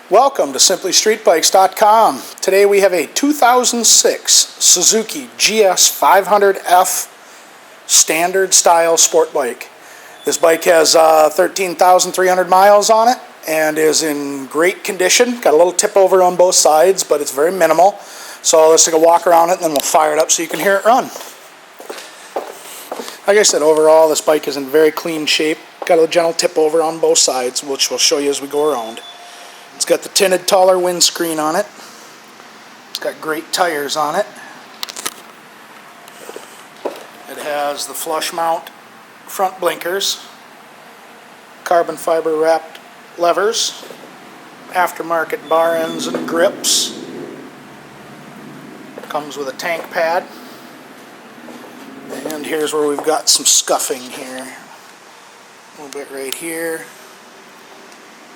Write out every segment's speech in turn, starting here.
Welcome to SimplyStreetBikes.com. Today we have a 2006 Suzuki GS500F standard style sport bike. This bike has 13,300 miles on it and is in great condition. Got a little tip over on both sides, but it's very minimal. So let's take a walk around it and then we'll fire it up so you can hear it run. Like I said, overall this bike is in very clean shape. Got a gentle tip over on both sides, which we'll show you as we go around. It's got the tinted taller windscreen on it. It's got great tires on it. It has the flush mount front blinkers, carbon fiber wrapped levers, aftermarket bar ends and grips. Comes with a tank pad. And here's where we've got some scuffing here. A little bit right here.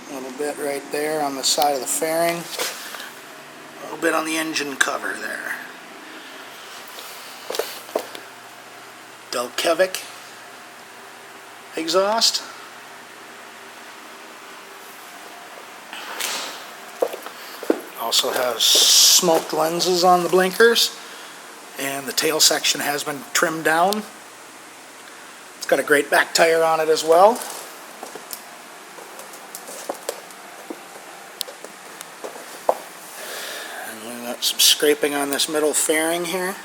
A little bit right there on the side of the fairing. A little bit on the engine cover there. Delkevic exhaust. Also has smoked lenses on the blinkers, and the tail section has been trimmed down. It's got a great back tire on it as well. And we've got some scraping on this middle fairing here.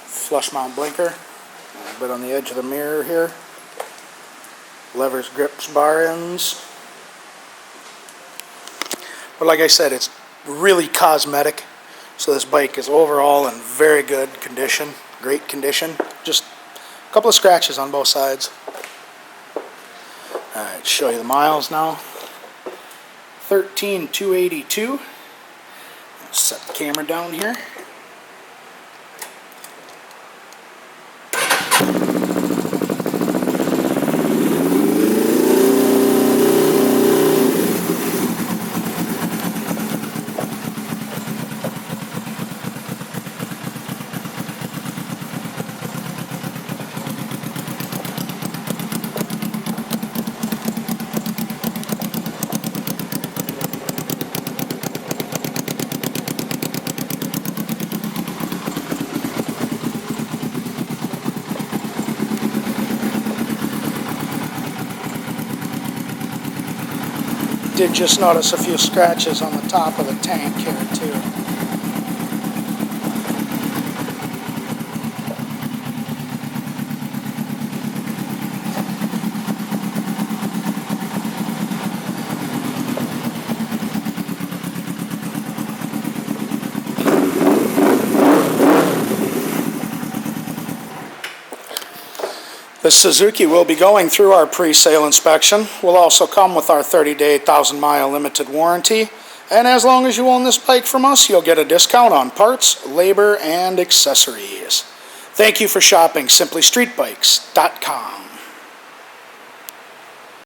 Flush mount blinker, a little bit on the edge of the mirror here. Levers, grips, bar ends. But like I said, it's really cosmetic. So this bike is overall in very good condition, great condition. Just a couple of scratches on both sides. Alright, show you the miles now. 13,282. Set the camera down here. Did just notice a few scratches on the top of the tank here too. The Suzuki will be going through our pre-sale inspection. Will also come with our 30-day, 1,000-mile limited warranty. And as long as you own this bike from us, you'll get a discount on parts, labor, and accessories. Thank you for shopping SimplyStreetBikes.com.